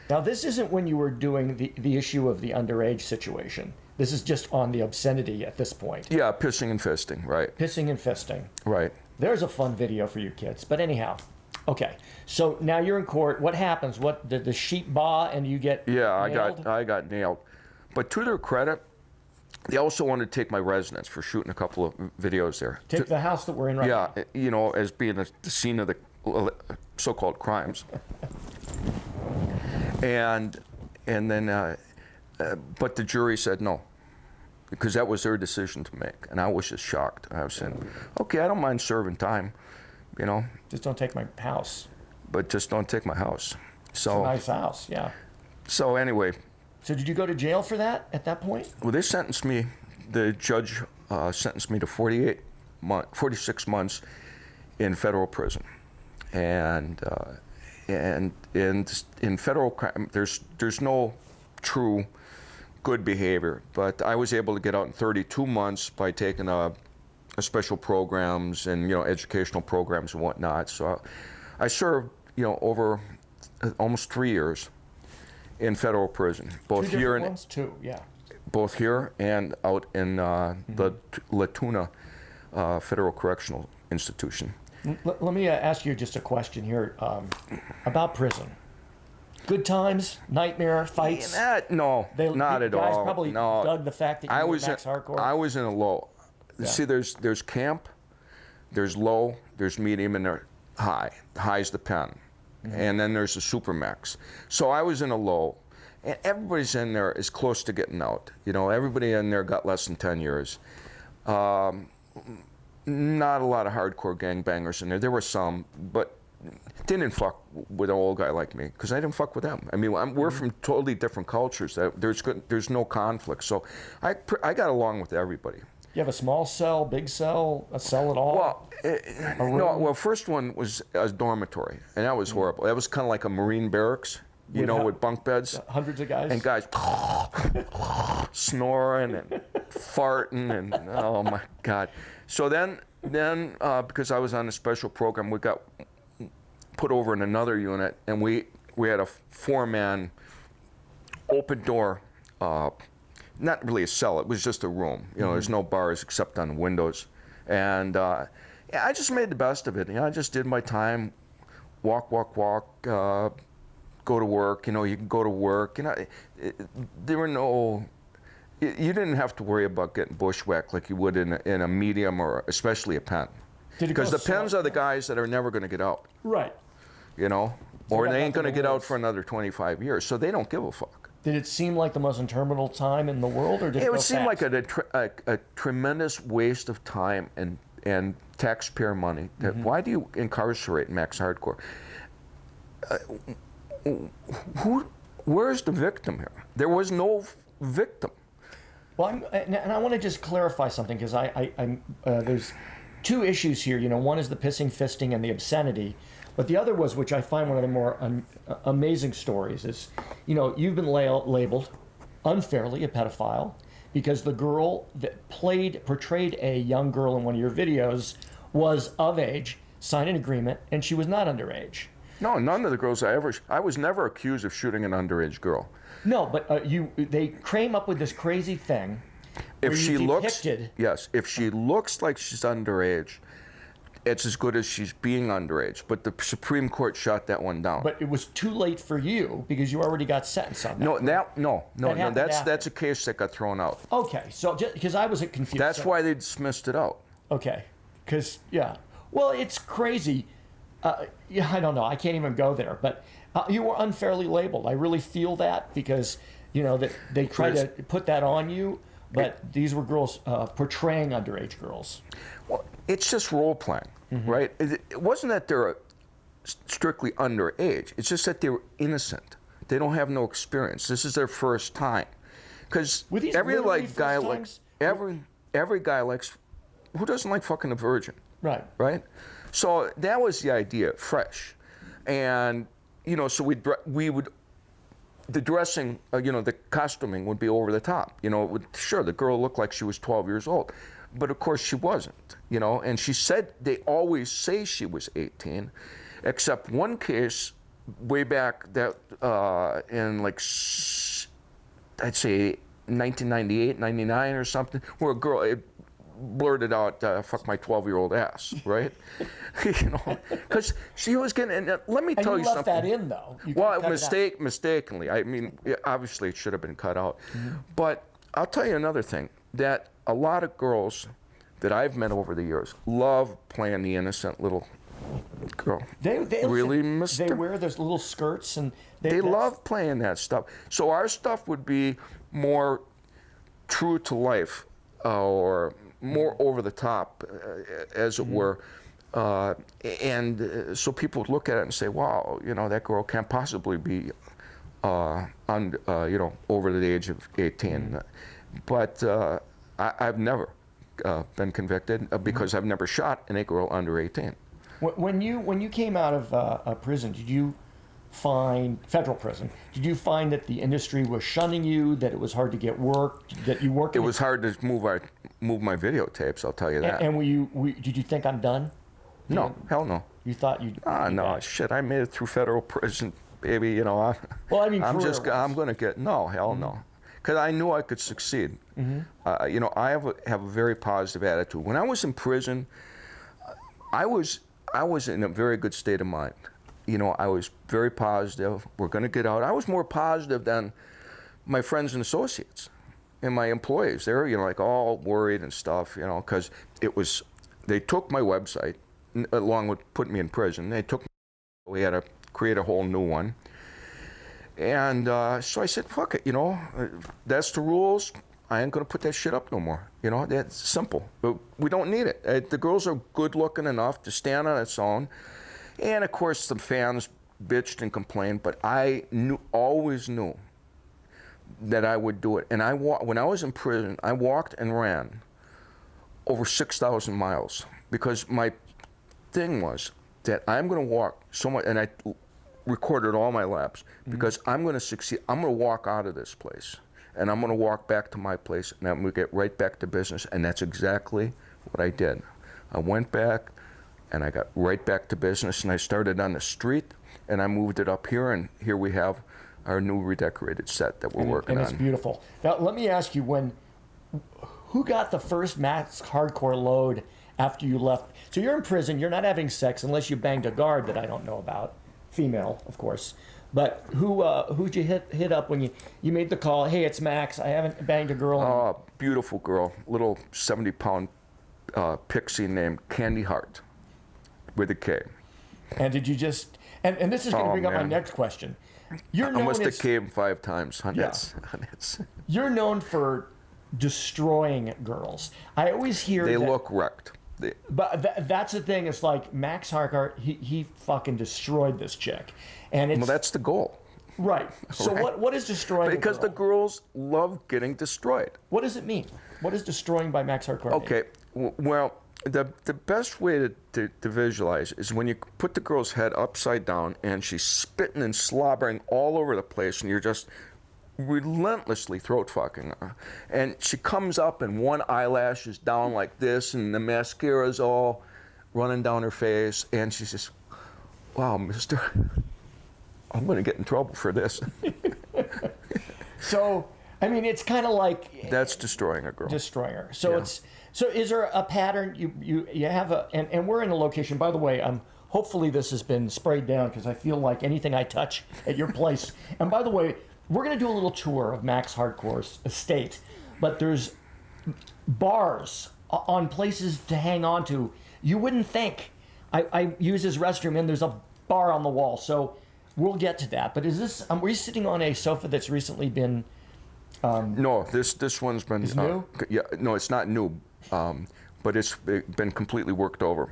Now, this isn't when you were doing the issue of the underage situation. This is just on the obscenity at this point. Yeah, pissing and fisting, right. Pissing and fisting. Right. There's a fun video for you kids. But anyhow, okay. So now you're in court. What happens? What did the sheep baw and you get nailed? I got nailed. But to their credit, they also wanted to take my residence for shooting a couple of videos there. Take the house that we're in right now. Yeah, you know, as being the scene of the so-called crimes. And then, but the jury said no, because that was their decision to make. And I was just shocked. I was saying, okay, I don't mind serving time, you know. Just don't take my house. But just don't take my house. So, it's a nice house, yeah. So anyway. So did you go to jail for that at that point? Well, they sentenced me, the judge sentenced me to 46 months in federal prison. And in federal crime, there's no true good behavior, but I was able to get out in 32 months by taking a special programs and, you know, educational programs and whatnot. So I served, you know, over almost 3 years in federal prison, both here and both here and out in the La Tuna Federal Correctional Institution. Let me ask you just a question here about prison. Good times, nightmare, fights? No, not at all. You guys probably dug the fact that you were max hardcore? I was in a low. Yeah. See, there's camp, there's low, there's medium, and there's high. High's the pen. And then there's the super max. So I was in a low, and everybody's in there is close to getting out. You know, everybody in there got less than 10 years. Not a lot of hardcore gangbangers in there. There were some, but didn't fuck with an old guy like me, because I didn't fuck with them. I mean, we're from totally different cultures. There's no conflict. So I got along with everybody. You have a small cell, big cell, a cell at all? Well, no. Well, first one was a dormitory, and that was horrible. That was kind of like a Marine barracks, you know, with bunk beds. Hundreds of guys? And guys snoring and farting, and oh my God. So then because I was on a special program, we got put over in another unit, and we had a 4-man open door. Not really a cell, it was just a room. You know, there's no bars except on the windows. And yeah, I just made the best of it. You know, I just did my time, walk, go to work. You know, you can go to work. You know, there were no, you didn't have to worry about getting bushwhacked like you would in a medium or especially a pen. Because the pens are the guys that are never going to get out. Right. You know, or they ain't going to get out for another 25 years, so they don't give a fuck. Did it seem like the most interminable time in the world, or did it go seem fast? like a tremendous waste of time and taxpayer money. Why do you incarcerate max hardcore? Where's the victim here? There was no victim. Well, and I want to just clarify something, because there's two issues here. You know, one is the pissing, fisting, and the obscenity. But the other was, which I find one of the more amazing stories, is, you know, you've been labeled unfairly a pedophile because the girl that portrayed a young girl in one of your videos was of age, signed an agreement, and she was not underage. No, none of the girls I was never accused of shooting an underage girl. No, but they came up with this crazy thing. If she looks like she's underage, it's as good as she's being underage. But the Supreme Court shot that one down. But it was too late for you because you already got sentenced on that. No. That's a case that got thrown out. Okay, so because I was confused. That's why they dismissed it out. Okay, because well, it's crazy. I don't know. I can't even go there. But you were unfairly labeled. I really feel that, because you know that they tried to put that on you. But these were girls portraying underage girls. Well, it's just role playing, right? It wasn't that they're strictly underage. It's just that they were innocent. They don't have no experience. This is their first time. Because every guy likes, who doesn't like fucking a virgin? Right. Right? So that was the idea, fresh. And, you know, so we would, the dressing, the costuming would be over the top. You know, sure, the girl looked like she was 12 years old, but of course she wasn't, you know, and she said, they always say she was 18, except one case way back that in like I'd say 1998, 99 or something, where a girl blurted out, "Fuck my 12-year-old ass," right? You know, because she was getting. And let me tell you left something. that in though. You Well, cut it out. mistakenly. I mean, obviously it should have been cut out. But I'll tell you another thing, that a lot of girls that I've met over the years love playing the innocent little girl. They really they wear those little skirts and they love playing that stuff. So our stuff would be more true to life, or more over the top, as it were. And so people would look at it and say, "Wow, you know, that girl can't possibly be, you know, over the age of 18." But I've never been convicted because I've never shot any girl under 18. When you came out of prison, did you find federal prison? Did you find that the industry was shunning you? That it was hard to get work? That you worked? It was hard to move my videotapes. I'll tell you that. And did you think I'm done? No, hell no. You thought you'd? No, shit. I made it through federal prison, baby. You know. Well, I mean, I'm gonna get hell no, because I knew I could succeed. You know, I have a very positive attitude. When I was in prison, I was in a very good state of mind. You know, I was very positive. We're going to get out. I was more positive than my friends and associates and my employees. They were, you know, like all worried and stuff, you know, because they took my website along with putting me in prison. We had to create a whole new one. And so I said, fuck it, you know, that's the rules. I ain't going to put that shit up no more. You know, that's simple. But we don't need it. The girls are good looking enough to stand on its own. And of course, the fans bitched and complained, but I always knew that I would do it. And when I was in prison, I walked and ran over 6,000 miles because my thing was that I'm going to walk so much, and I recorded all my laps because I'm going to succeed. I'm going to walk out of this place, and I'm going to walk back to my place, and I'm going to get right back to business. And that's exactly what I did. I went back. And I got right back to business, and I started on the street, and I moved it up here, and here we have our new redecorated set that we're working on. And it's beautiful. Now, let me ask you, who got the first Max Hardcore load after you left? So you're in prison, you're not having sex unless you banged a guard that I don't know about, female, of course. But who'd you hit up when you made the call, "Hey, it's Max, I haven't banged a girl"? Oh, beautiful girl, little 70-pound pixie named Candy Hart. With a K. And did you just, and this is going to bring up my next question. I must have came 5 times on this. You're known for destroying girls. I always hear they look wrecked. But that's the thing. It's like Max Hardcore, he fucking destroyed this chick. And it's, well, that's the goal. Right. So right. What is destroying Because a girl? the girls love getting destroyed. What does it mean? What is destroying by Max Hardcore Okay, well, the best way to visualize is when you put the girl's head upside down and she's spitting and slobbering all over the place, and you're just relentlessly throat fucking her. And she comes up and one eyelash is down like this, and the mascara's all running down her face, and she says, "Wow, mister, I'm going to get in trouble for this." So, I mean, it's kind of like... That's destroying a girl. Destroying her. So So is there a pattern? You have and we're in a location, by the way, hopefully this has been sprayed down because I feel like anything I touch at your place. And by the way, we're going to do a little tour of Max Hardcore's estate, but there's bars on places to hang on to. You wouldn't think. I use his restroom and there's a bar on the wall. So we'll get to that. But is this, are we sitting on a sofa that's recently been... no, this one's been... Is new? Yeah, no, it's not new, but it's been completely worked over.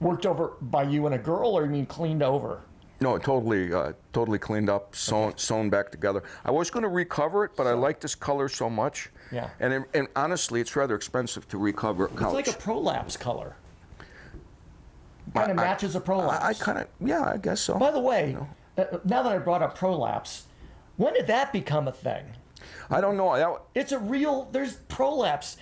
Worked over by you and a girl, or you mean cleaned over? No, totally cleaned up, sewn back together. I was going to recover it, but I like this color so much. Yeah. And honestly, it's rather expensive to recover a couch. It's like a prolapse color. Kind of matches a prolapse. I guess so. By the way, now that I brought up prolapse, when did that become a thing? I don't know. It's a real, there's prolapse.